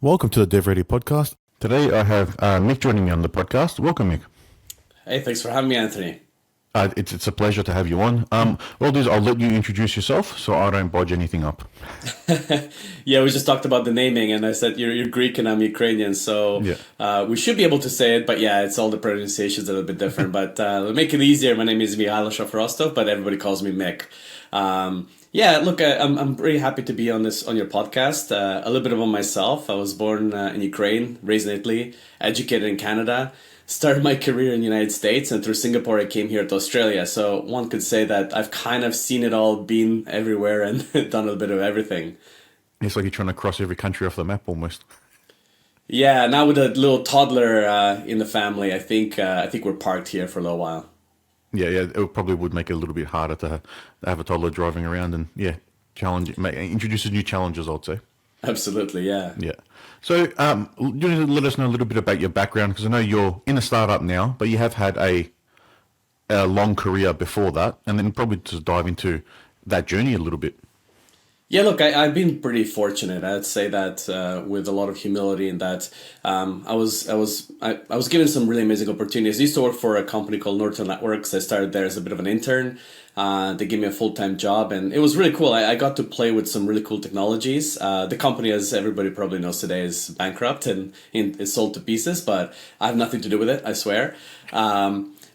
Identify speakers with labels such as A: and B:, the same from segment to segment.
A: Welcome to the DevReady podcast. Today I have Mick joining me on the podcast. Welcome, Mick.
B: Hey, thanks for having me, Anthony.
A: It's a pleasure to have you on. What I'll let you introduce yourself so I don't bodge anything up.
B: Yeah, we just talked about the naming, and I said you're Greek and I'm Ukrainian, so we should be able to say it, but yeah, it's all the pronunciations are a bit different. But to make it easier, my name is Mykhaylo, but everybody calls me Mick. I'm very happy to be on your podcast. A little bit about myself. I was born in Ukraine, raised in Italy, educated in Canada, started my career in the United States, and through Singapore I came here to Australia. So one could say that I've kind of seen it all, been everywhere, and done a bit of everything.
A: It's like you're trying to cross every country off the map almost.
B: Yeah, now with a little toddler in the family, I think we're parked here for a little while.
A: Yeah, it probably would make it a little bit harder to have a toddler driving around and introduces new challenges, I'd say.
B: Absolutely, yeah.
A: Yeah. So, you need to let us know a little bit about your background, because I know you're in a startup now, but you have had a long career before that, and then probably just dive into that journey a little bit.
B: Yeah, look, I've been pretty fortunate. I'd say that with a lot of humility, in that I was given some really amazing opportunities. I used to work for a company called Nortel Networks. I started there as a bit of an intern. They gave me a full-time job, and it was really cool. I got to play with some really cool technologies. The company, as everybody probably knows today, is bankrupt and is sold to pieces, but I have nothing to do with it, I swear.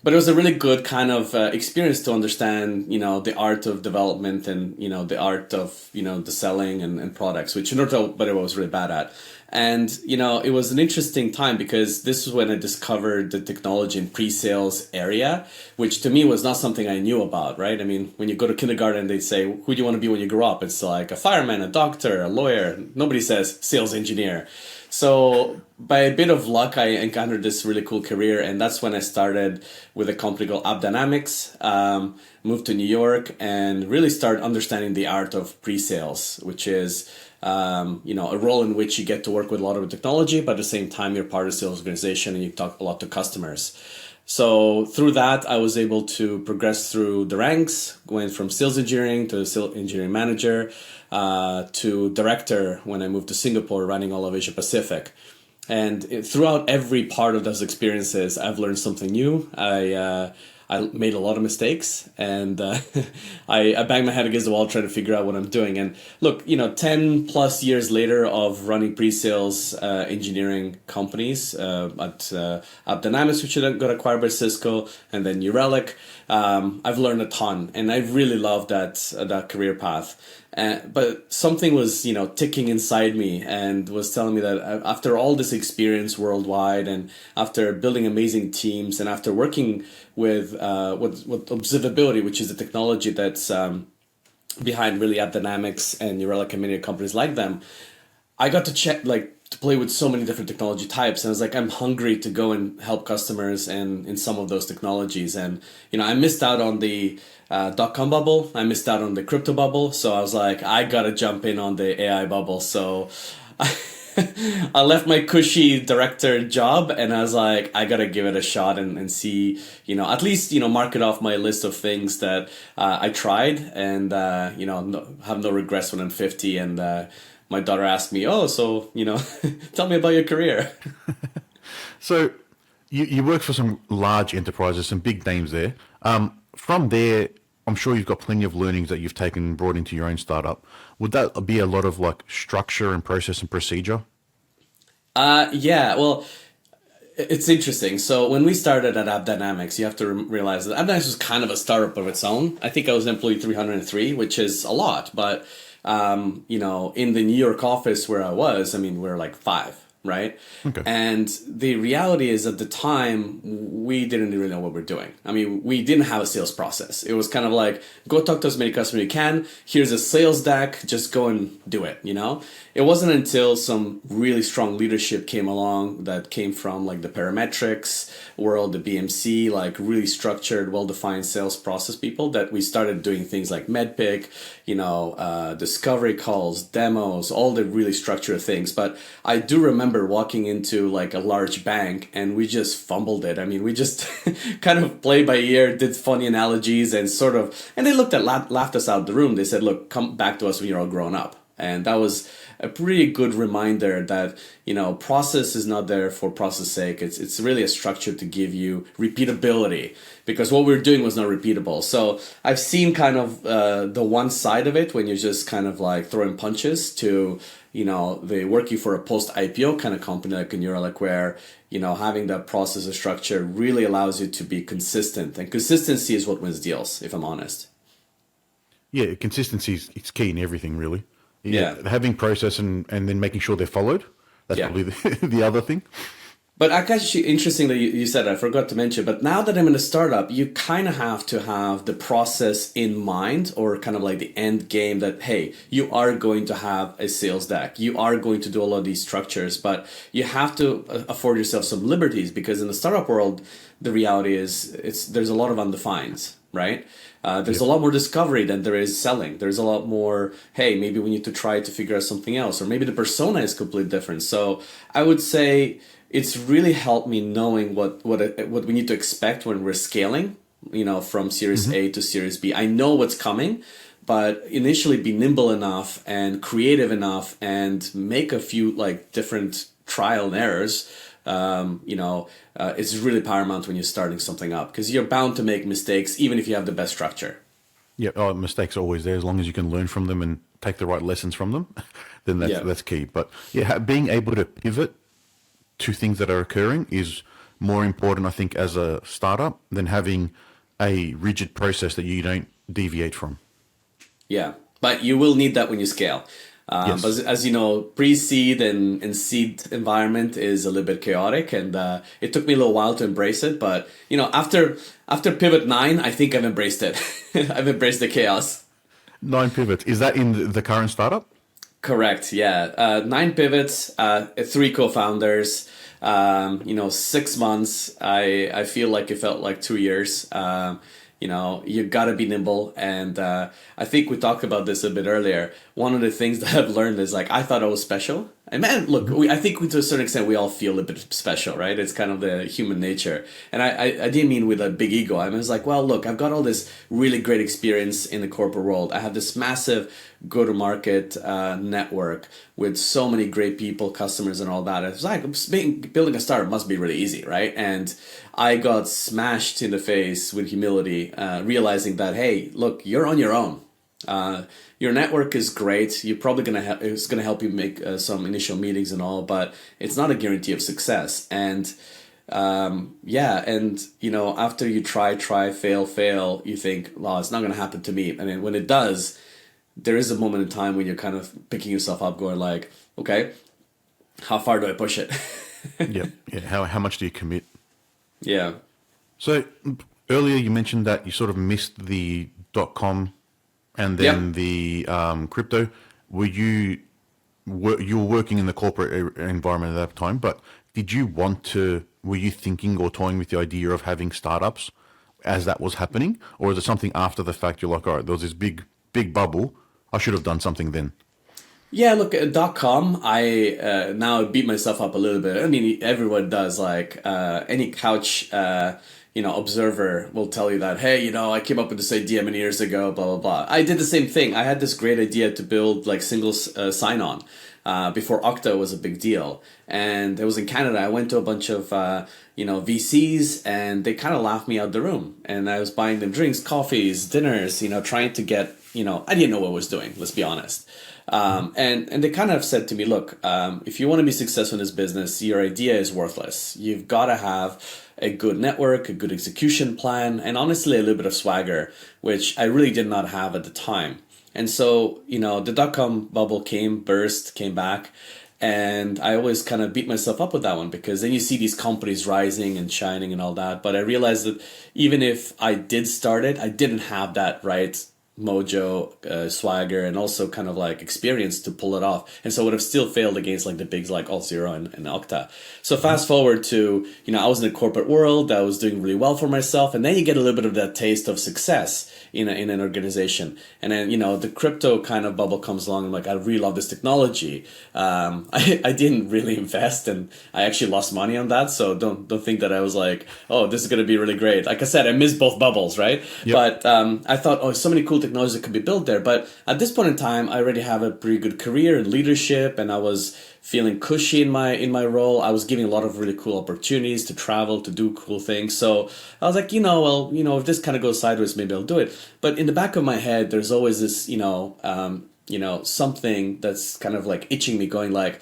B: But it was a really good kind of experience to understand, the art of development and, the art of, the selling and products, which Nortel, by the way, was really bad at. And, it was an interesting time because this was when I discovered the technology and pre-sales area, which to me was not something I knew about, right? I mean, when you go to kindergarten, they say, who do you want to be when you grow up? It's like a fireman, a doctor, a lawyer. Nobody says sales engineer. So by a bit of luck, I encountered this really cool career, and that's when I started with a company called AppDynamics, moved to New York, and really started understanding the art of pre-sales, which is a role in which you get to work with a lot of technology, but at the same time, you're part of the sales organization and you talk a lot to customers. So through that, I was able to progress through the ranks, went from sales engineering to sales engineering manager to director when I moved to Singapore, running all of Asia Pacific. And throughout every part of those experiences, I've learned something new. I made a lot of mistakes, and I banged my head against the wall trying to figure out what I'm doing. And look, 10 plus years later of running pre-sales engineering companies at AppDynamics, which then got acquired by Cisco, and then New Relic, I've learned a ton, and I really love that career path. But something was, ticking inside me and was telling me that after all this experience worldwide, and after building amazing teams, and after working with observability, which is the technology that's behind really AppDynamics and New Relic and many companies like them, I got to to play with so many different technology types, and I was like, I'm hungry to go and help customers and in some of those technologies. And I missed out on the .com bubble, I missed out on the crypto bubble, so I was like, I gotta jump in on the AI bubble. So I left my cushy director job, and I was like, I gotta give it a shot and see, at least, mark it off my list of things that I tried, and have no regrets when I'm 50. And my daughter asked me, tell me about your career.
A: So you work for some large enterprises, some big names there. From there, I'm sure you've got plenty of learnings that you've taken and brought into your own startup. Would that be a lot of structure and process and procedure?
B: Yeah, well, it's interesting. So when we started at AppDynamics, you have to realize that AppDynamics was kind of a startup of its own. I think I was employee 303, which is a lot, but in the New York office where I was, we're like 5. Right?
A: Okay.
B: And the reality is, at the time, we didn't really know what we're doing. We didn't have a sales process. It was kind of like, go talk to as many customers you can. Here's a sales deck. Just go and do it, It wasn't until some really strong leadership came along that came from the parametrics world, the BMC, really structured, well-defined sales process people, that we started doing things like MedPick, discovery calls, demos, all the really structured things. But I do remember walking into a large bank, and we just fumbled it. We just kind of played by ear, did funny analogies, and and they laughed us out of the room. They said, look, come back to us when you're all grown up. And that was a pretty good reminder that, process is not there for process sake. It's really a structure to give you repeatability, because what we're doing was not repeatable. So I've seen kind of the one side of it when you're just kind of like throwing punches to, the working for a post-IPO kind of company like a New Relic, where, having that process or structure really allows you to be consistent. And consistency is what wins deals, if I'm honest.
A: Yeah, consistency is it's key in everything, really.
B: Yeah.
A: Having process and then making sure they're followed. That's probably the other thing.
B: But actually, interesting that you said, I forgot to mention, but now that I'm in a startup, you kind of have to have the process in mind, or kind of like the end game that, hey, you are going to have a sales deck. You are going to do a lot of these structures, but you have to afford yourself some liberties, because in the startup world, the reality is there's a lot of undefined, right? There's a lot more discovery than there is selling. There's a lot more, hey, maybe we need to try to figure out something else, or maybe the persona is completely different. So I would say it's really helped me knowing what we need to expect when we're scaling, from Series A to Series B. I know what's coming, but initially be nimble enough and creative enough and make a few like different trial and errors. It's really paramount when you're starting something up, because you're bound to make mistakes even if you have the best structure.
A: Yeah, mistakes are always there. As long as you can learn from them and take the right lessons from them, then that's key. But being able to pivot to things that are occurring is more important, I think, as a startup than having a rigid process that you don't deviate from.
B: Yeah, but you will need that when you scale.
A: Yes.
B: But as you know, pre-seed and seed environment is a little bit chaotic, and it took me a little while to embrace it. But after Pivot 9, I think I've embraced it. I've embraced the chaos.
A: 9 pivots. Is that in the current startup?
B: Correct. Yeah. 9 pivots, 3 co-founders, 6 months. I feel like it felt like 2 years. You gotta be nimble. And I think we talked about this a bit earlier. One of the things that I've learned is like, I thought I was special. And man, look, I think to a certain extent, we all feel a bit special, right? It's kind of the human nature. And I didn't mean with a big ego. I was like, well, look, I've got all this really great experience in the corporate world. I have this massive go-to-market network with so many great people, customers, and all that. It's like building a startup must be really easy, right? And I got smashed in the face with humility, realizing that, hey, look, you're on your own. Your network is great. You're probably it's gonna help you make some initial meetings and all, but it's not a guarantee of success. And after you try, fail, you think, well, it's not gonna happen to me. And then when it does, there is a moment in time when you're kind of picking yourself up, going like, okay, how far do I push it?
A: Yeah. How much do you commit?
B: Yeah.
A: So earlier you mentioned that you sort of missed the .com and then the crypto. You were working in the corporate environment at that time, but were you thinking or toying with the idea of having startups as that was happening? Or is it something after the fact you're like, all right, there was this big bubble, I should have done something then?
B: Yeah, look, .com, I now beat myself up a little bit. I mean, everyone does. Like any couch, observer will tell you that, hey, I came up with this idea many years ago, blah, blah, blah. I did the same thing. I had this great idea to build like single sign-on before Okta was a big deal. And it was in Canada. I went to a bunch of, VCs, and they kind of laughed me out the room. And I was buying them drinks, coffees, dinners, trying to get, I didn't know what I was doing, let's be honest. And they kind of said to me, look, if you want to be successful in this business, your idea is worthless. You've got to have a good network, a good execution plan, and honestly, a little bit of swagger, which I really did not have at the time. And so, the .com bubble came back, and I always kind of beat myself up with that one, because then you see these companies rising and shining and all that. But I realized that even if I did start it, I didn't have that right mojo, swagger, and also kind of like experience to pull it off. And so I would have still failed against like the bigs like Auth0 and Okta. So fast forward to, I was in the corporate world, I was doing really well for myself, and then you get a little bit of that taste of success in an organization. And then, the crypto kind of bubble comes along. I'm like, I really love this technology. I didn't really invest, and I actually lost money on that. So don't think that I was like, oh, this is going to be really great. Like I said, I missed both bubbles, right? Yep. But I thought, oh, so many cool technologies that could be built there. But at this point in time, I already have a pretty good career in leadership, and I was feeling cushy in my role. I was getting a lot of really cool opportunities to travel, to do cool things. So I was like, if this kind of goes sideways, maybe I'll do it. But in the back of my head, there's always this, something that's kind of like itching me, going like,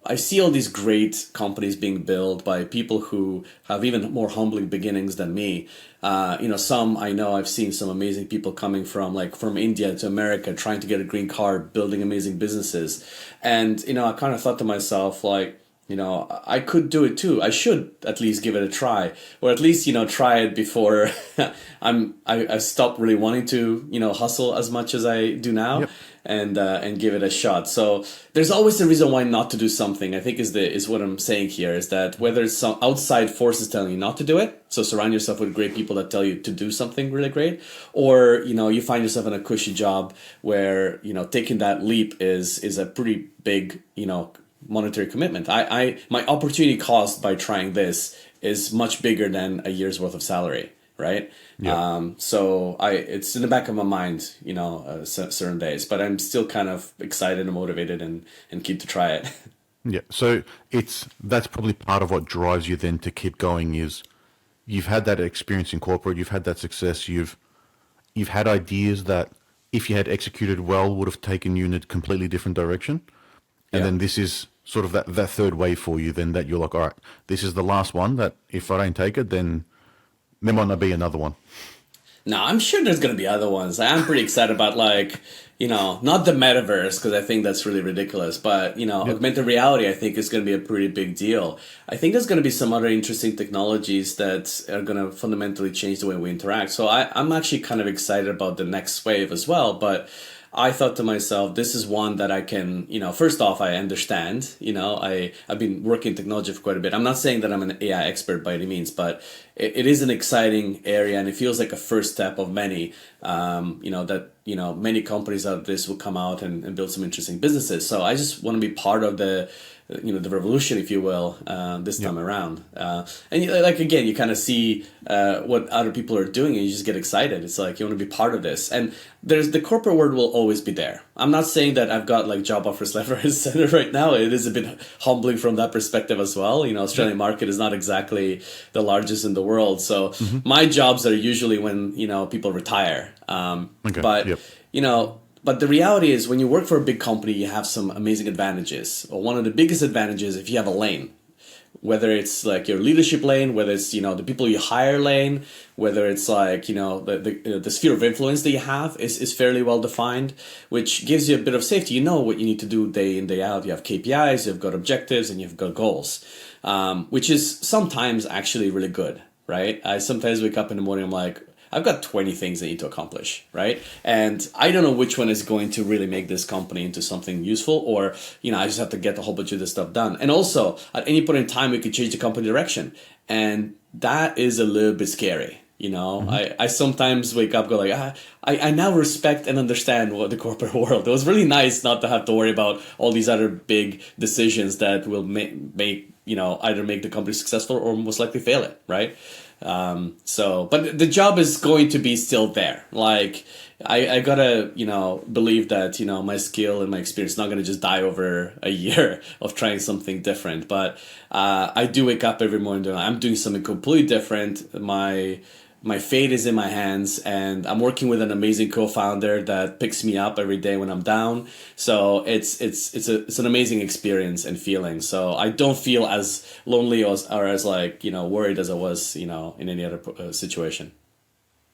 B: I see all these great companies being built by people who have even more humbling beginnings than me. Some I know I've seen some amazing people coming from India to America, trying to get a green card, building amazing businesses. And, I kind of thought to myself, like, I could do it too. I should at least give it a try, or at least, try it before I stopped really wanting to, hustle as much as I do now.
A: Yep.
B: And give it a shot. So there's always a reason why not to do something. I think is what I'm saying here, is that whether it's some outside forces telling you not to do it, so surround yourself with great people that tell you to do something really great, or you find yourself in a cushy job where taking that leap is a pretty big monetary commitment. My opportunity cost by trying this is much bigger than a year's worth of salary, right? Yeah. It's in the back of my mind, certain days, but I'm still kind of excited and motivated and keen to try it.
A: Yeah. So that's probably part of what drives you then to keep going, is you've had that experience in corporate, you've had that success, you've had ideas that if you had executed well would have taken you in a completely different direction. And then this is sort of that third wave for you, then, that you're like, all right, this is the last one that if I don't take it, then there might not be another one.
B: No, I'm sure there's going to be other ones. I'm pretty excited about, not the metaverse, because I think that's really ridiculous, but, augmented reality, I think, is going to be a pretty big deal. I think there's going to be some other interesting technologies that are going to fundamentally change the way we interact. So I'm actually kind of excited about the next wave as well, but I thought to myself, this is one that I can, first off, I understand, I've been working in technology for quite a bit. I'm not saying that I'm an AI expert by any means, but it is an exciting area, and it feels like a first step of many, many companies out of this will come out and build some interesting businesses. So I just want to be part of the revolution, if you will, this time around. Again, you kind of see what other people are doing, and you just get excited. It's like you want to be part of this. And the corporate world will always be there. I'm not saying that I've got job offers left, right, and center right now. It is a bit humbling from that perspective as well. Australian market is not exactly the largest in the world. So my jobs are usually when, people retire. But the reality is, when you work for a big company, you have some amazing advantages. Well, one of the biggest advantages, if you have a lane, whether it's your leadership lane, whether it's, the people you hire lane, whether it's the sphere of influence that you have is fairly well defined, which gives you a bit of safety. You know what you need to do day in, day out. You have KPIs, you've got objectives, and you've got goals, which is sometimes actually really good, right? I sometimes wake up in the morning, I'm like, I've got 20 things I need to accomplish, right? And I don't know which one is going to really make this company into something useful, or, I just have to get a whole bunch of this stuff done. And also, at any point in time, we could change the company direction. And that is a little bit scary. I sometimes wake up, go like, I now respect and understand what the corporate world. It was really nice not to have to worry about all these other big decisions that will make either make the company successful or most likely fail it, right? But the job is going to be still there. I gotta, believe that, my skill and my experience is not gonna just die over a year of trying something different. But I do wake up every morning and I'm doing something completely different. My fate is in my hands, and I'm working with an amazing co-founder that picks me up every day when I'm down. So it's an amazing experience and feeling. So I don't feel as lonely or as worried as I was, in any other situation.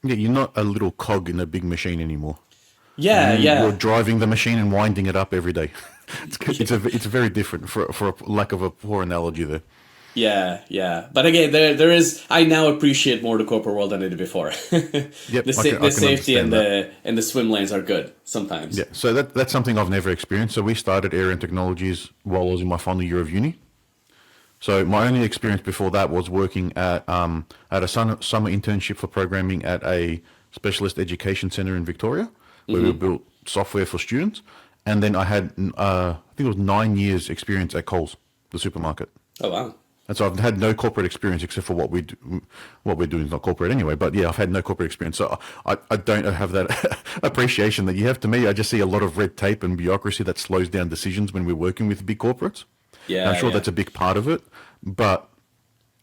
A: Yeah, you're not a little cog in a big machine anymore.
B: Yeah.
A: You're driving the machine and winding it up every day. It's very different, for a lack of a poor analogy there.
B: Yeah. But again, there is. I now appreciate more the corporate world than I did before.
A: Yep,
B: the safety and the swim lanes are good sometimes.
A: Yeah, so that's something I've never experienced. So we started Area and Technologies while I was in my final year of uni. So my only experience before that was working at a summer internship for programming at a specialist education center in Victoria, where we built software for students. And then I had, I think it was 9 years experience at Coles, the supermarket.
B: Oh, wow.
A: And so I've had no corporate experience except for what we do. What we're doing is not corporate anyway, but yeah, I've had no corporate experience. So I don't have that appreciation that you have. To me, I just see a lot of red tape and bureaucracy that slows down decisions when we're working with big corporates. And I'm sure that's a big part of it, but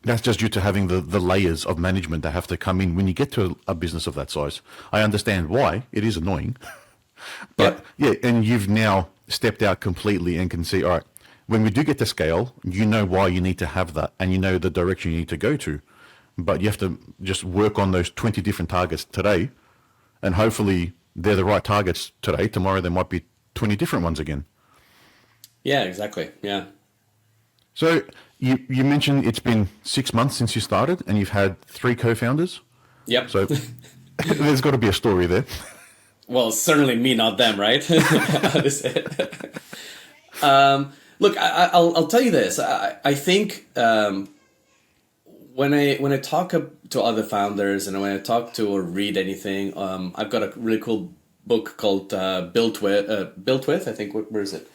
A: that's just due to having the layers of management that have to come in when you get to a business of that size. I understand why. It is annoying. But yeah, and you've now stepped out completely and can see, all right, when we do get to scale, you know why you need to have that and you know the direction you need to go to. But you have to just work on those 20 different targets today, and hopefully they're the right targets today. Tomorrow there might be 20 different ones again.
B: Yeah, exactly. Yeah.
A: So you mentioned it's been 6 months since you started and you've had 3 co-founders.
B: Yep.
A: So there's got to be a story there.
B: Well, certainly me, not them, right? Look, I'll tell you this. I think when I talk to other founders and when I talk to or read anything, I've got a really cool book called Built With. I think where is it?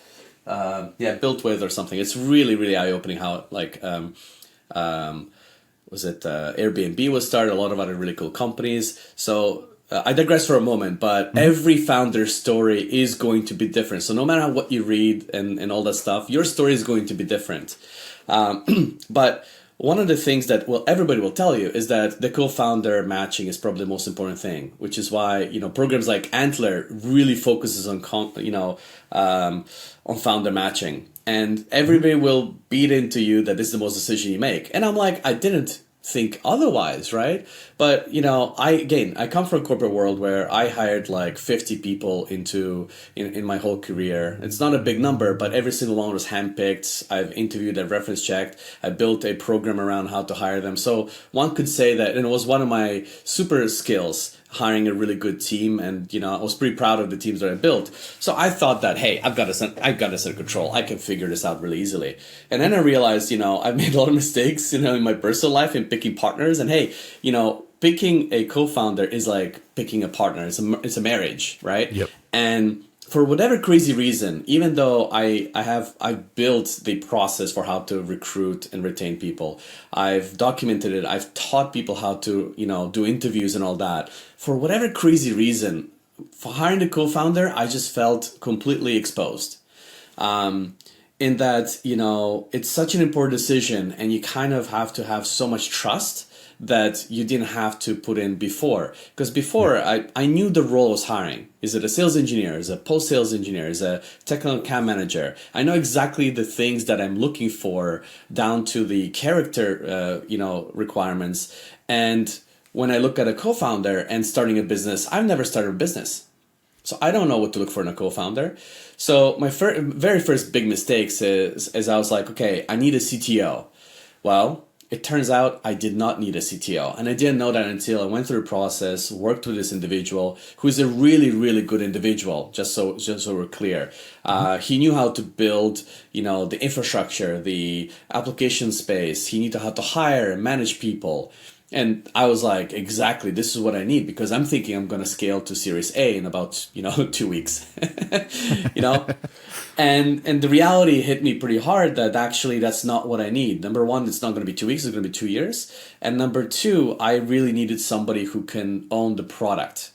B: Built With or something. It's really, really eye-opening how Airbnb was started, a lot of other really cool companies. So I digress for a moment, but every founder's story is going to be different. So no matter what you read and all that stuff, your story is going to be different. But one of the things that everybody will tell you is that the co-founder matching is probably the most important thing, which is why programs like Antler really focuses on founder matching, and everybody will beat into you that this is the most decision you make. And I'm like, I didn't think otherwise, right? But I come from a corporate world where I hired like 50 people in my whole career. It's not a big number, but every single one was handpicked. I've interviewed, I've reference checked, I built a program around how to hire them. So one could say that, and it was one of my super skills, hiring a really good team, and I was pretty proud of the teams that I built. So I thought that, hey, I've got this under control. I can figure this out really easily. And then I realized, I've made a lot of mistakes, in my personal life in picking partners. And hey, picking a co-founder is like picking a partner. It's a marriage, right?
A: Yep.
B: And for whatever crazy reason, even though I built the process for how to recruit and retain people, I've documented it, I've taught people how to, do interviews and all that. For whatever crazy reason, for hiring the co-founder, I just felt completely exposed. In that, it's such an important decision and you kind of have to have so much trust that you didn't have to put in before. Because before, I knew the role I was hiring. Is it a sales engineer? Is it a post-sales engineer? Is it a technical account manager? I know exactly the things that I'm looking for down to the character, requirements. And when I look at a co-founder and starting a business, I've never started a business. So I don't know what to look for in a co-founder. So my very first big mistakes is I was like, okay, I need a CTO. Well, it turns out I did not need a CTO. And I didn't know that until I went through the process, worked with this individual who is a really, really good individual, just so we're clear. He knew how to build, the infrastructure, the application space. He knew how to hire and manage people. And I was like, exactly, this is what I need, because I'm thinking I'm going to scale to Series A in about, 2 weeks, And the reality hit me pretty hard that actually that's not what I need. Number one, it's not going to be 2 weeks, it's going to be 2 years. And number two, I really needed somebody who can own the product.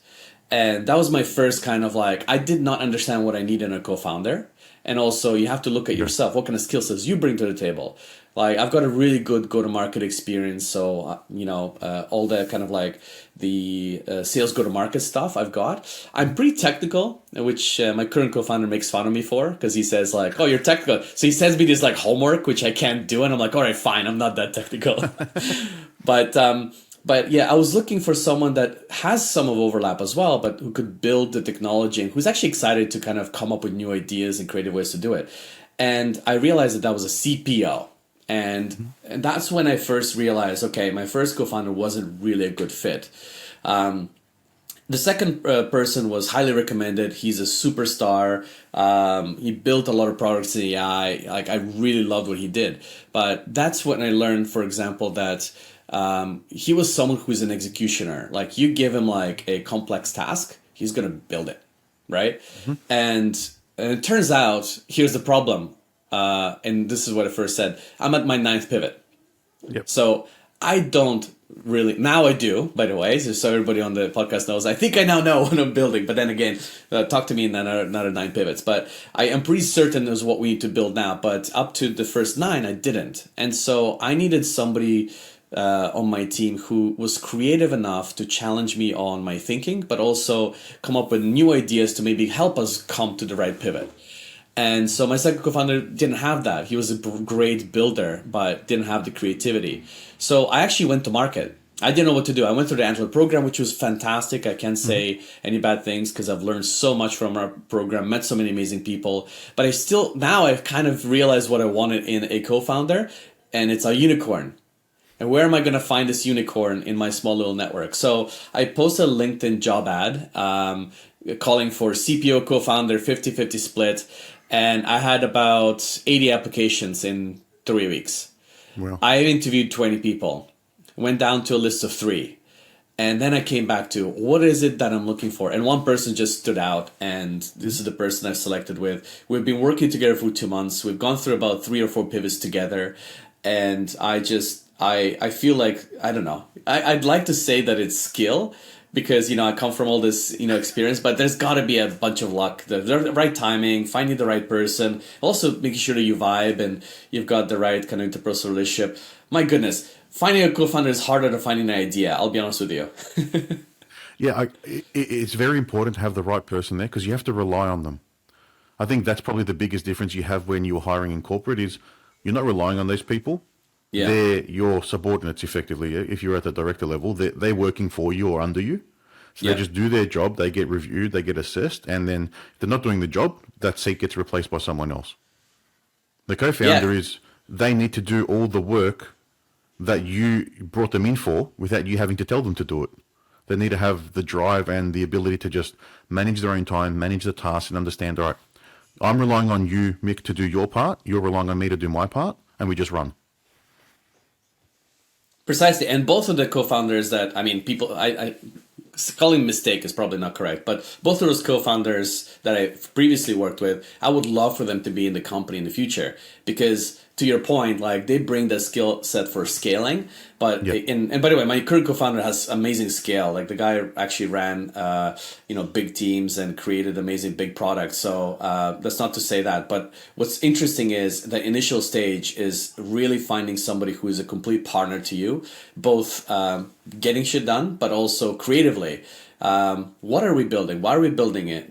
B: And that was my first kind of like, I did not understand what I need in a co-founder. And also you have to look at yourself. What kind of skill sets you bring to the table? Like I've got a really good go-to-market experience. So, all the kind of like the sales go-to-market stuff I've got. I'm pretty technical, which my current co-founder makes fun of me for, because he says like, oh, you're technical. So he sends me this like homework, which I can't do. And I'm like, all right, fine. I'm not that technical. But yeah, I was looking for someone that has some of overlap as well, but who could build the technology and who's actually excited to kind of come up with new ideas and creative ways to do it. And I realized that was a CPO. And that's when I first realized, okay, my first co-founder wasn't really a good fit. The second person was highly recommended. He's a superstar. He built a lot of products in AI. Like I really loved what he did. But that's when I learned, for example, that he was someone who's an executioner. Like you give him like a complex task, he's going to build it, right? Mm-hmm. And it turns out, here's the problem. And this is what I first said. I'm at my 9th pivot.
A: Yep.
B: So I don't really, now I do, by the way, so everybody on the podcast knows, I think I now know what I'm building, but then again, talk to me in another 9 pivots, but I am pretty certain is what we need to build now, but up to the first 9, I didn't. And so I needed somebody on my team who was creative enough to challenge me on my thinking, but also come up with new ideas to maybe help us come to the right pivot. And so my second co-founder didn't have that. He was a great builder, but didn't have the creativity. So I actually went to market. I didn't know what to do. I went through the Android program, which was fantastic. I can't say any bad things because I've learned so much from our program, met so many amazing people. But now I've kind of realized what I wanted in a co-founder, and it's a unicorn. And where am I going to find this unicorn in my small little network? So I posted a LinkedIn job ad calling for CPO co-founder 50-50 split. And I had about 80 applications in 3 weeks.
A: Wow.
B: I interviewed 20 people, went down to a list of 3. And then I came back to what is it that I'm looking for? And one person just stood out. And this is the person I've selected with. We've been working together for 2 months. We've gone through about 3 or 4 pivots together. And I feel like, I don't know, I'd like to say that it's skill, because, I come from all this, experience, but there's got to be a bunch of luck, the right timing, finding the right person, also making sure that you vibe and you've got the right kind of interpersonal relationship. My goodness, finding a co-founder is harder than finding an idea, I'll be honest with you.
A: Yeah, it's very important to have the right person there because you have to rely on them. I think that's probably the biggest difference you have when you're hiring in corporate is you're not relying on those people.
B: Yeah.
A: They're your subordinates, effectively. If you're at the director level, they're working for you or under you. So
B: Yeah.
A: they just do their job, they get reviewed, they get assessed, and then if they're not doing the job, that seat gets replaced by someone else. The co-founder is, they need to do all the work that you brought them in for without you having to tell them to do it. They need to have the drive and the ability to just manage their own time, manage the tasks, and understand, all right, I'm relying on you, Mick, to do your part, you're relying on me to do my part, and we just run.
B: Precisely. And both of the co-founders that, people, I calling mistake is probably not correct, but both of those co-founders that I previously worked with, I would love for them to be in the company in the future because, to your point, like they bring the skill set for scaling. But and by the way, my current co-founder has amazing scale. Like the guy actually ran big teams and created amazing big products. So that's not to say that. But what's interesting is the initial stage is really finding somebody who is a complete partner to you, both getting shit done, but also creatively. What are we building? Why are we building it?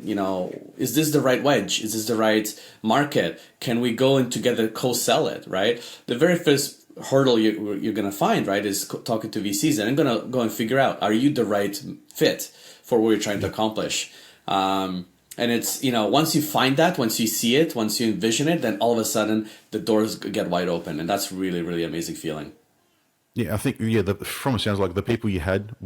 B: Is this the right wedge? Is this the right market? Can we go and together co-sell it, right? The very first hurdle you're going to find, right, is talking to VCs. And I'm going to go and figure out, are you the right fit for what you're trying to accomplish? And it's, once you find that, once you see it, once you envision it, then all of a sudden the doors get wide open. And that's really, really amazing feeling.
A: Yeah, I think, from it sounds like the people you had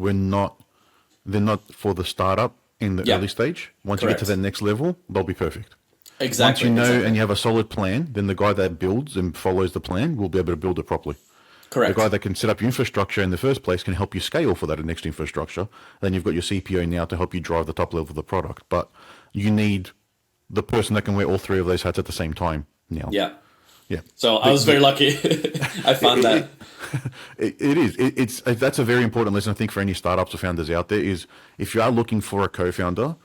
A: they're not for the startup in the early stage. Once you get to that next level, they'll be perfect.
B: Exactly.
A: Once you know and you have a solid plan, then the guy that builds and follows the plan will be able to build it properly.
B: Correct.
A: The guy that can set up your infrastructure in the first place can help you scale for that next infrastructure. Then you've got your CPO now to help you drive the top level of the product. But you need the person that can wear all 3 of those hats at the same time now.
B: Yeah.
A: Yeah.
B: So I was very lucky. I found that.
A: It is. That's a very important lesson, I think, for any startups or founders out there is if you are looking for a co-founder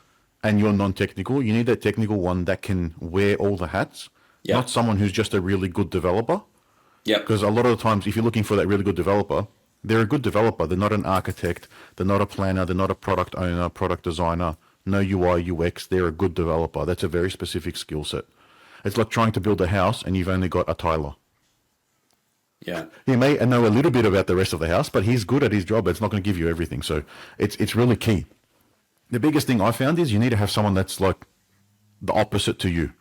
A: and you're non-technical, you need that technical one that can wear all the hats, not someone who's just a really good developer.
B: Yeah.
A: Because a lot of the times, if you're looking for that really good developer, they're a good developer. They're not an architect. They're not a planner. They're not a product owner, product designer, no UI, UX. They're a good developer. That's a very specific skill set. It's like trying to build a house and you've only got a tiler.
B: Yeah.
A: He may know a little bit about the rest of the house, but he's good at his job. It's not going to give you everything. So it's really key. The biggest thing I found is you need to have someone that's like the opposite to you.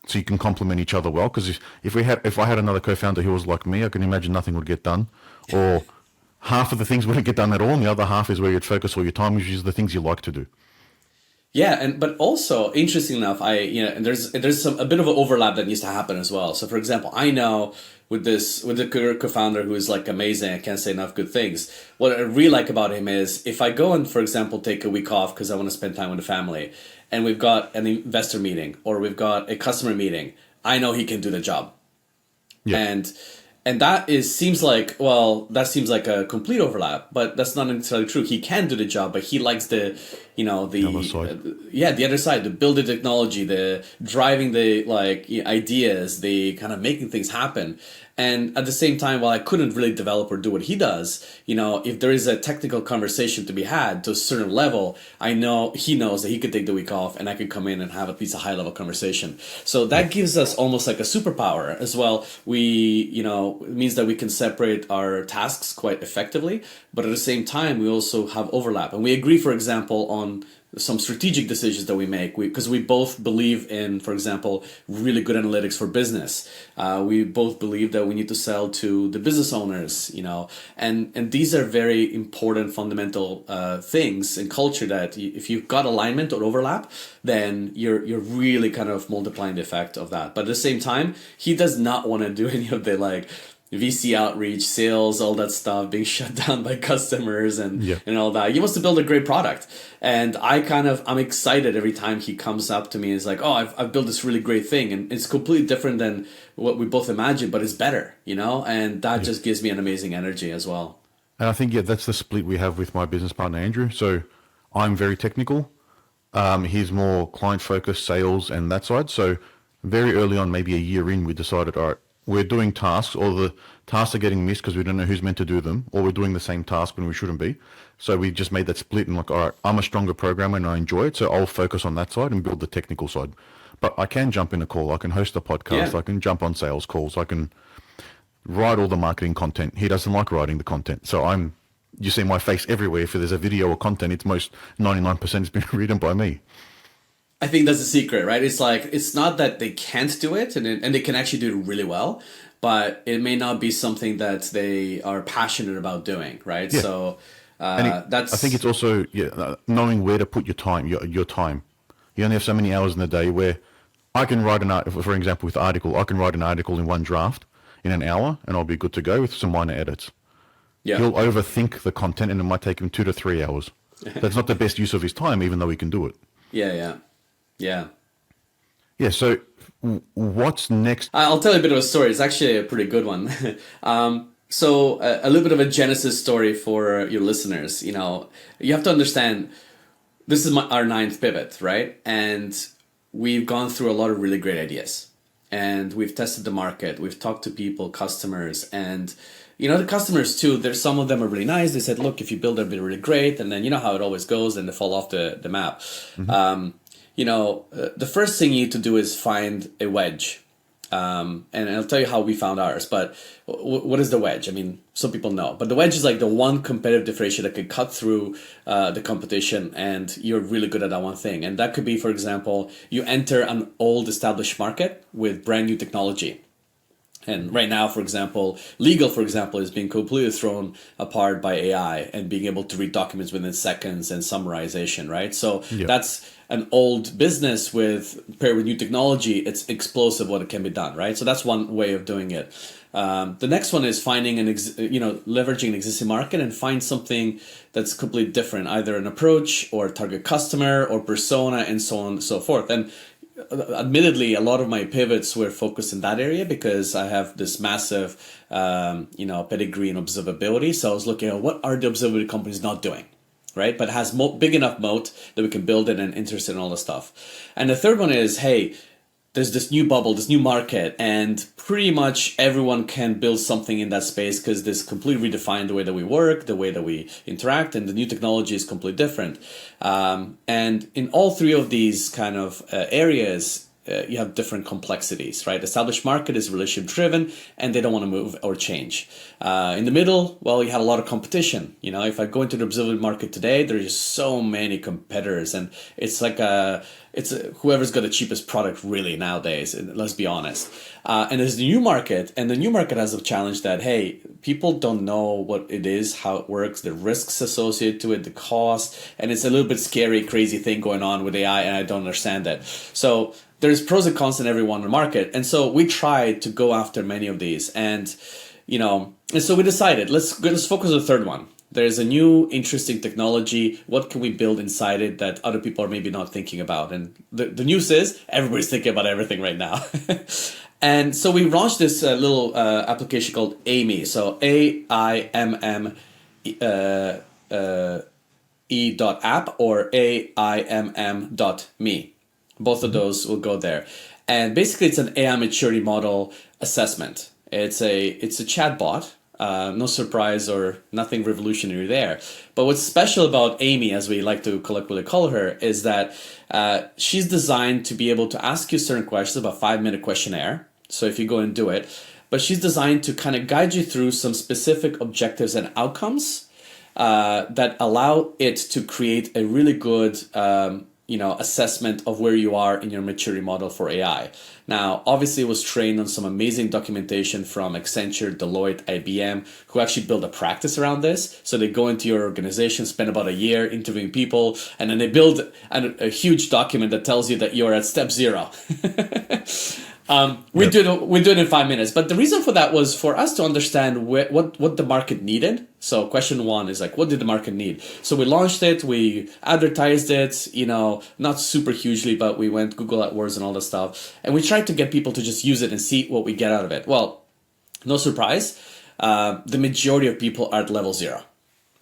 A: So you can complement each other well. Because if I had another co-founder who was like me, I can imagine nothing would get done. Or half of the things wouldn't get done at all. And the other half is where you'd focus all your time, which is the things you like to do.
B: Yeah, but also interesting enough, there's a bit of an overlap that needs to happen as well. So, for example, I know with the co-founder who is like amazing, I can't say enough good things. What I really like about him is if I go and, for example, take a week off because I want to spend time with the family, and we've got an investor meeting or we've got a customer meeting, I know he can do the job. Yeah. And that seems like, well, that seems like a complete overlap, but that's not necessarily true. He can do the job, but he likes the,
A: other side.
B: the other side, the build the technology, the driving the ideas, the kind of making things happen. And at the same time, while I couldn't really develop or do what he does, if there is a technical conversation to be had to a certain level, I know he knows that he could take the week off and I could come in and have at least a high level conversation. So that gives us almost like a superpower as well. It means that we can separate our tasks quite effectively, but at the same time, we also have overlap. And we agree, for example, on some strategic decisions that we make because we both believe in, for example, really good analytics for business. We both believe that we need to sell to the business owners, and these are very important fundamental things in culture that if you've got alignment or overlap, then you're really kind of multiplying the effect of that. But at the same time, he does not want to do any of the VC outreach, sales, all that stuff, being shut down by customers and all that. He wants to build a great product. And I'm excited every time he comes up to me and is like, oh, I've built this really great thing. And it's completely different than what we both imagined, but it's better, and that just gives me an amazing energy as well.
A: And I think, that's the split we have with my business partner, Andrew. So I'm very technical. He's more client-focused, sales, and that side. So very early on, maybe a year in, we decided, all right, we're doing tasks, or the tasks are getting missed because we don't know who's meant to do them, or we're doing the same task when we shouldn't be. So we just made that split and all right, I'm a stronger programmer and I enjoy it, so I'll focus on that side and build the technical side. But I can jump in a call, I can host a podcast, I can jump on sales calls, I can write all the marketing content. He doesn't like writing the content. So you see my face everywhere. If there's a video or content, it's most 99% has been written by me.
B: I think that's the secret, right? It's not that they can't do it, and they can actually do it really well, but it may not be something that they are passionate about doing, right?
A: Yeah.
B: So
A: I think it's also knowing where to put your time. Your time. You only have so many hours in the day where I can write an article. For example, with article, I can write an article in one draft in an hour, and I'll be good to go with some minor edits. Yeah. He'll overthink the content, and it might take him 2 to 3 hours. That's not the best use of his time, even though he can do it.
B: Yeah.
A: So what's next?
B: I'll tell you a bit of a story. It's actually a pretty good one. So a little bit of a genesis story for your listeners. You have to understand, this is our 9th pivot, right? And we've gone through a lot of really great ideas. And we've tested the market. We've talked to people, customers, and the customers too, there's some of them are really nice. They said, look, if you build it, it'll be really great. And then you know how it always goes, and they fall off the map. Mm-hmm. The first thing you need to do is find a wedge. And I'll tell you how we found ours. But what is the wedge? I mean, some people know. But the wedge is like the one competitive differentiator that could cut through the competition, and you're really good at that one thing. And that could be, for example, you enter an old established market with brand new technology. And right now, for example, legal, is being completely thrown apart by AI and being able to read documents within seconds and summarization, right? So that's an old business paired with new technology. It's explosive what it can be done, right? So that's one way of doing it. The next one is finding leveraging an existing market and find something that's completely different, either an approach or a target customer or persona and so on and so forth. And admittedly, a lot of my pivots were focused in that area because I have this massive, pedigree and observability. So I was looking at what are the observability companies not doing, right? But has big enough moat that we can build it and interest in all the stuff. And the third one is, hey, there's this new bubble, this new market, and pretty much everyone can build something in that space because this completely redefined the way that we work, the way that we interact, and the new technology is completely different. And in all three of these kind of areas, you have different complexities, right? Established market is relationship driven and they don't want to move or change. In the middle, well, you have a lot of competition. If I go into the observability market today, there's just so many competitors, and it's like whoever's got the cheapest product really nowadays, let's be honest. And there's the new market, and the new market has a challenge that, hey, people don't know what it is, how it works, the risks associated to it, the cost, and it's a little bit scary, crazy thing going on with AI, and I don't understand that. So there's pros and cons in every one in the market. And so we tried to go after many of these. And so we decided, let's focus on the third one. There's a new interesting technology. What can we build inside it that other people are maybe not thinking about? And the news is everybody's thinking about everything right now. And so we launched this little application called AIMMe. So AIMME e.app or AIMM.me. Both of those will go there. And basically it's an AI maturity model assessment. It's a chat bot. No surprise or nothing revolutionary there. But what's special about AIMMe, as we like to colloquially call her, is that she's designed to be able to ask you certain questions, about a 5-minute questionnaire. So if you go and do it, but she's designed to kind of guide you through some specific objectives and outcomes that allow it to create a really good assessment of where you are in your maturity model for AI. Now, obviously, it was trained on some amazing documentation from Accenture, Deloitte, IBM, who actually build a practice around this. So they go into your organization, spend about a year interviewing people, and then they build a huge document that tells you that you're at step 0. We do it in 5 minutes, but the reason for that was for us to understand what the market needed. So question 1 is like, what did the market need? So we launched it, we advertised it, not super hugely, but we went Google AdWords and all that stuff, and we tried to get people to just use it and see what we get out of it. Well, no surprise, the majority of people are at level 0,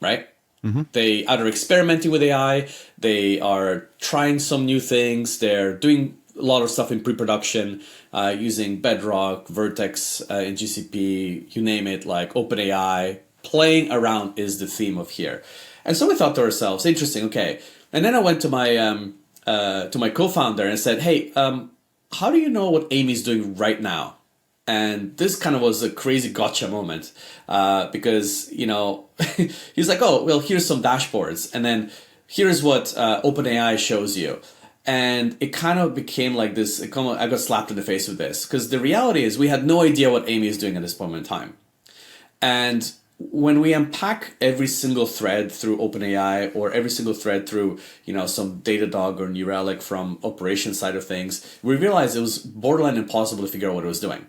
B: right? Mm-hmm. They either experimenting with AI, they are trying some new things, they're doing a lot of stuff in pre-production using Bedrock, Vertex, in GCP, you name it, like OpenAI. Playing around is the theme of here. And so we thought to ourselves, interesting, okay. And then I went to my co-founder and said, hey, how do you know what AIMME is doing right now? And this kind of was a crazy gotcha moment because, he's like, oh, well, here's some dashboards. And then here's what OpenAI shows you. And it kind of became like this, I got slapped in the face with this, because the reality is we had no idea what AIMME is doing at this moment in time. And when we unpack every single thread through OpenAI or every single thread through, some Datadog or New Relic from operations side of things, we realized it was borderline impossible to figure out what it was doing.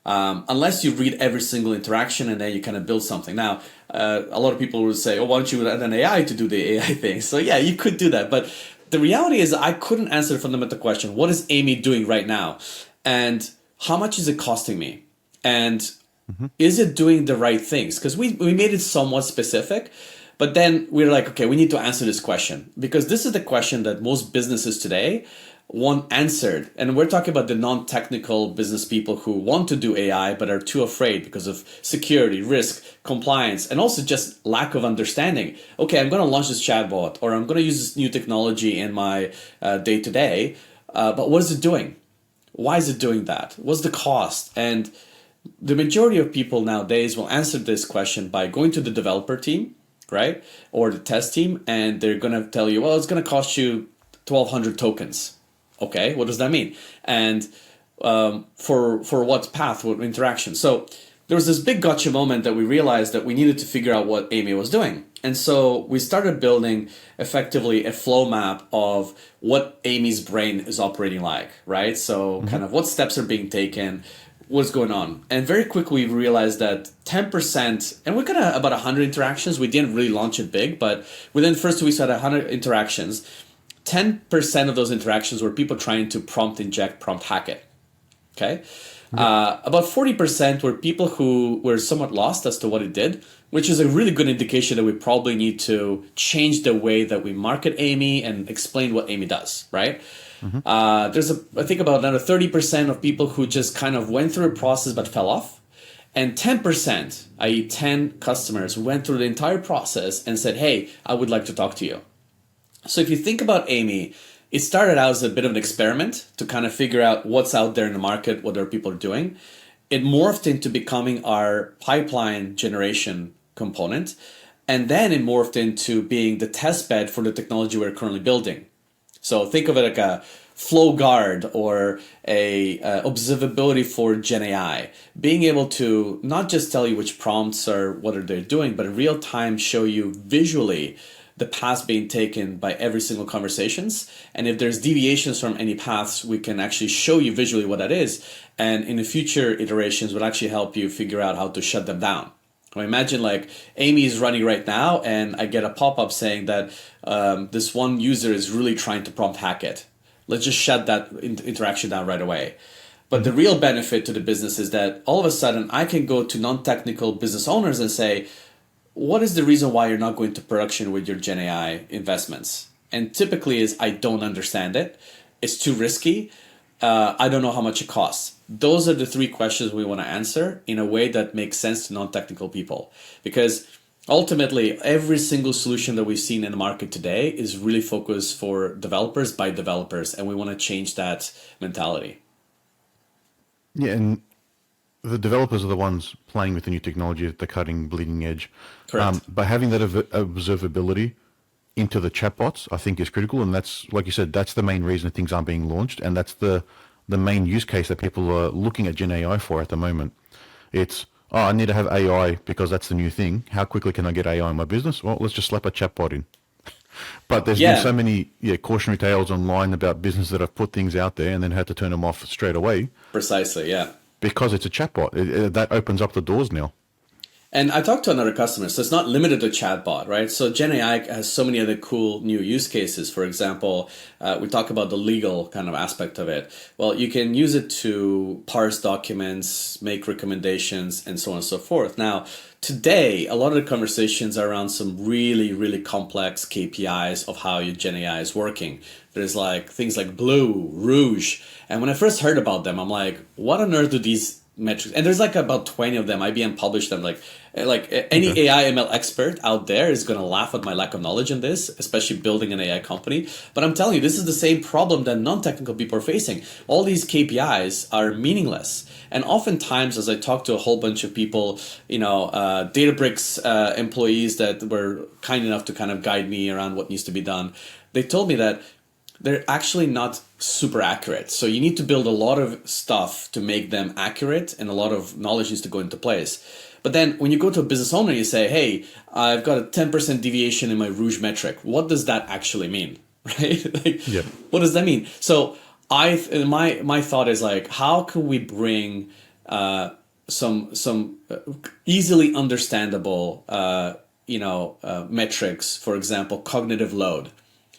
B: Unless you read every single interaction and then you kind of build something. Now, a lot of people would say, oh, why don't you add an AI to do the AI thing? So yeah, you could do that. But the reality is I couldn't answer the fundamental question. What is AIMME doing right now? And how much is it costing me? And is it doing the right things? Because we made it somewhat specific, but then we're like, okay, we need to answer this question, because this is the question that most businesses today want answered. And we're talking about the non-technical business people who want to do AI, but are too afraid because of security, risk, compliance, and also just lack of understanding. Okay, I'm going to launch this chatbot, or I'm going to use this new technology in my day-to-day, but what is it doing? Why is it doing that? What's the cost? And the majority of people nowadays will answer this question by going to the developer team, right? Or the test team, and they're going to tell you, well, it's going to cost you 1,200 tokens. Okay, what does that mean? And for what path, what interaction? So there was this big gotcha moment that we realized that we needed to figure out what AIMME was doing. And so we started building effectively a flow map of what AIMME's brain is operating like, right? So kind of what steps are being taken, what's going on. And very quickly we realized that 10%, and we got about 100 interactions. We didn't really launch it big, but within the first 2 weeks we had 100 interactions. 10% of those interactions were people trying to prompt inject, prompt hack it. Okay. About 40% were people who were somewhat lost as to what it did, which is a really good indication that we probably need to change the way that we market AIMME and explain what AIMME does, right? There's I think about another 30% of people who just kind of went through a process but fell off. And 10%, i.e. 10 customers, went through the entire process and said, hey, I would like to talk to you. So if you think about AIMME, it started out as a bit of an experiment to kind of figure out what's out there in the market, what other people are doing. It morphed into becoming our pipeline generation component. And then it morphed into being the test bed for the technology we're currently building. So think of it like a flow guard or a observability for Gen AI, being able to not just tell you which prompts are what are they doing, but in real time show you visually the paths being taken by every single conversations. And if there's deviations from any paths, we can actually show you visually what that is. And in the future iterations would actually help you figure out how to shut them down. Well, imagine like AIMME is running right now and I get a pop-up saying that this one user is really trying to prompt hack it. Let's just shut that interaction down right away. But the real benefit to the business is that all of a sudden I can go to non-technical business owners and say, what is the reason why you're not going to production with your Gen AI investments? And typically is, I don't understand it. It's too risky. I don't know how much it costs. Those are the three questions we want to answer in a way that makes sense to non-technical people. Because ultimately, every single solution that we've seen in the market today is really focused for developers by developers. And we want to change that mentality.
A: Yeah, and the developers are the ones playing with the new technology at the cutting, bleeding edge.
B: Correct.
A: But having that observability into the chatbots, I think, is critical. And that's, like you said, that's the main reason things aren't being launched. And that's the main use case that people are looking at Gen AI for at the moment. It's, oh, I need to have AI because that's the new thing. How quickly can I get AI in my business? Well, let's just slap a chatbot in. But there's been so many cautionary tales online about businesses that have put things out there and then had to turn them off straight away.
B: Precisely, yeah.
A: Because it's a chatbot. That opens up the doors now.
B: And I talked to another customer, so it's not limited to chatbot, right? So Gen AI has so many other cool new use cases. For example, we talk about the legal kind of aspect of it. Well, you can use it to parse documents, make recommendations, and so on and so forth. Now, today, a lot of the conversations are around some really, really complex KPIs of how your Gen AI is working. There's like things like Blue, Rouge. And when I first heard about them, I'm like, what on earth do these metrics? And there's like about 20 of them. IBM published them. Like any AI ML expert out there is going to laugh at my lack of knowledge in this, especially building an AI company. But I'm telling you, this is the same problem that non-technical people are facing. All these KPIs are meaningless. And oftentimes, as I talk to a whole bunch of people, Databricks employees that were kind enough to kind of guide me around what needs to be done, they told me that they're actually not super accurate. So you need to build a lot of stuff to make them accurate, and a lot of knowledge needs to go into place. But then when you go to a business owner, you say, hey, I've got a 10% deviation in my Rouge metric. What does that actually mean? Right? What does that mean? So my thought is like, how can we bring some easily understandable metrics, for example, cognitive load,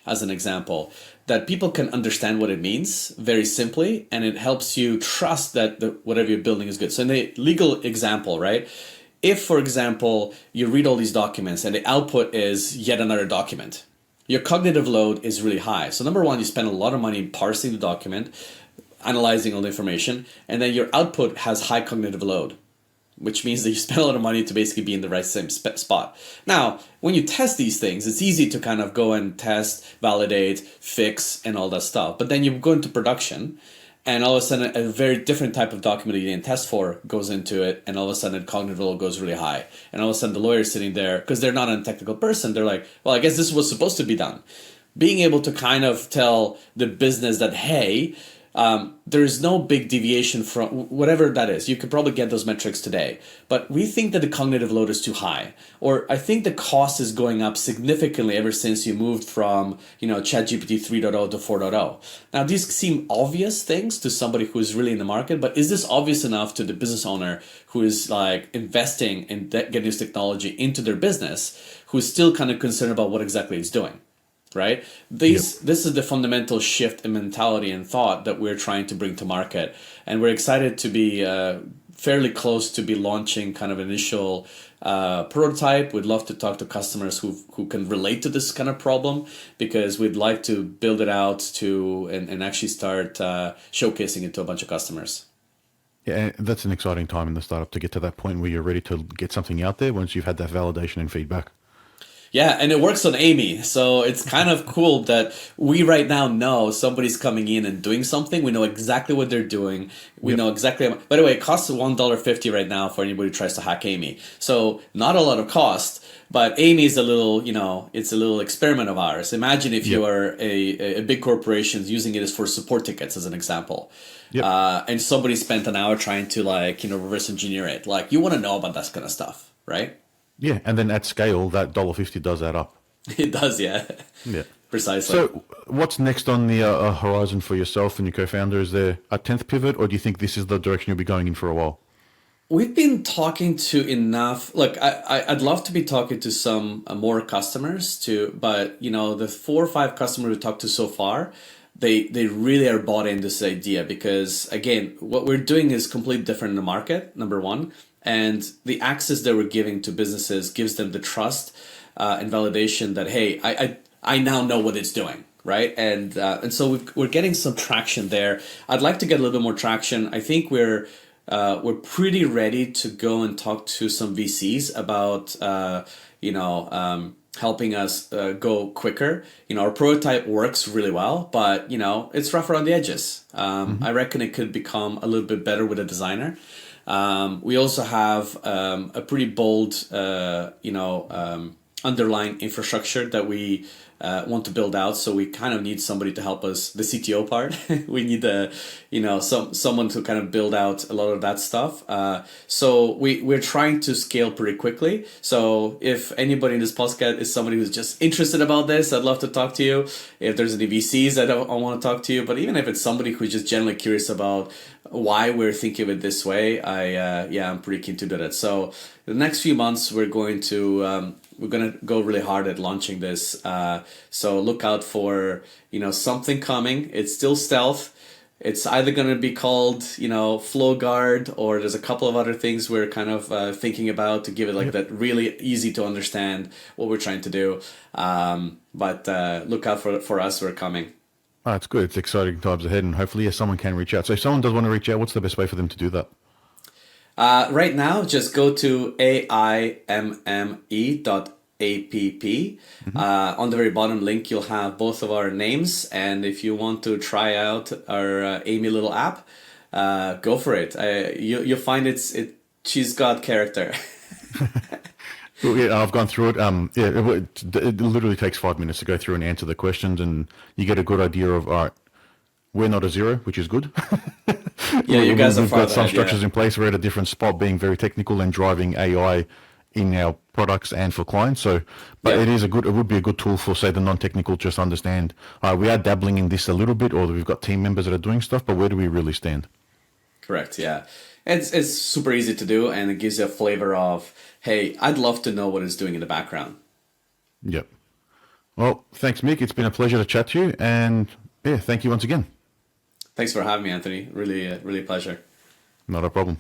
B: as an example, that people can understand what it means very simply, and it helps you trust that whatever you're building is good. So in the legal example, right? If, for example, you read all these documents and the output is yet another document, your cognitive load is really high. So number one, you spend a lot of money parsing the document, analyzing all the information, and then your output has high cognitive load, which means that you spend a lot of money to basically be in the right same spot. Now, when you test these things, it's easy to kind of go and test, validate, fix, and all that stuff. But then you go into production, and all of a sudden, a very different type of document you didn't test for goes into it, and all of a sudden, cognitive load goes really high. And all of a sudden, the lawyer's sitting there, because they're not a technical person, they're like, well, I guess this was supposed to be done. Being able to kind of tell the business that, hey, there is no big deviation from whatever that is. You could probably get those metrics today, but we think that the cognitive load is too high, or I think the cost is going up significantly ever since you moved from ChatGPT 3.0 to 4.0. Now, these seem obvious things to somebody who is really in the market, but is this obvious enough to the business owner who is like investing in getting this technology into their business, who is still kind of concerned about what exactly it's doing? Right? This is the fundamental shift in mentality and thought that we're trying to bring to market. And we're excited to be fairly close to be launching kind of initial prototype. We'd love to talk to customers who can relate to this kind of problem, because we'd like to build it out and actually start showcasing it to a bunch of customers.
A: Yeah, that's an exciting time in the startup to get to that point where you're ready to get something out there once you've had that validation and feedback.
B: Yeah, and it works on AIMMe, so it's kind of cool that we right now know somebody's coming in and doing something. We know exactly what they're doing. We know exactly. By the way, it costs $1.50 right now for anybody who tries to hack AIMMe. So not a lot of cost, but AIMMe is a little, it's a little experiment of ours. Imagine if you are a big corporation using it as for support tickets, as an example. And somebody spent an hour trying to reverse engineer it. Like, you want to know about that kind of stuff, right?
A: Yeah, and then at scale, that $1.50 does add up.
B: It does, yeah.
A: Yeah.
B: Precisely.
A: So what's next on the horizon for yourself and your co-founder? Is there a 10th pivot, or do you think this is the direction you'll be going in for a while?
B: We've been talking to enough. Look, I'd love to be talking to some more customers too, but the 4 or 5 customers we talked to so far, they really are bought into this idea because, again, what we're doing is completely different in the market, number one. And the access that we're giving to businesses gives them the trust and validation that, hey, I now know what it's doing, right? And so we're getting some traction there. I'd like to get a little bit more traction. I think we're pretty ready to go and talk to some VCs about, helping us go quicker. Our prototype works really well, but it's rough around the edges. I reckon it could become a little bit better with a designer. We also have a pretty bold, underlying infrastructure that we want to build out. So we kind of need somebody to help us, the CTO part. We need someone to kind of build out a lot of that stuff. So we're trying to scale pretty quickly. So if anybody in this podcast is somebody who's just interested about this, I'd love to talk to you. If there's any VCs, I want to talk to you. But even if it's somebody who's just generally curious about why we're thinking of it this way, I'm pretty keen to do that. So the next few months, we're going to go really hard at launching this. So look out for something coming. It's still stealth. It's either going to be called Flow Guard, or there's a couple of other things we're kind of thinking about to give it that really easy to understand what we're trying to do. But look out for us. We're coming.
A: Oh, it's good. It's exciting times ahead, and hopefully someone can reach out. So if someone does want to reach out, what's the best way for them to do that?
B: Right now, just go to AIMME.app. On the very bottom link, you'll have both of our names. And if you want to try out our AIMME little app, go for it. You'll find she's got character.
A: Well, yeah, I've gone through it. It literally takes 5 minutes to go through and answer the questions, and you get a good idea of, all right, we're not a zero, which is good.
B: Yeah, you guys
A: We've got some structures in place. We're at a different spot, being very technical and driving AI in our products and for clients. So, but it would be a good tool for, say, the non-technical, just understand, we are dabbling in this a little bit, or we've got team members that are doing stuff, but where do we really stand?
B: Correct. Yeah. It's super easy to do, and it gives you a flavor of, hey, I'd love to know what it's doing in the background.
A: Yep. Well, thanks, Mick. It's been a pleasure to chat to you, and thank you once again.
B: Thanks for having me, Anthony. Really, really a pleasure.
A: Not a problem.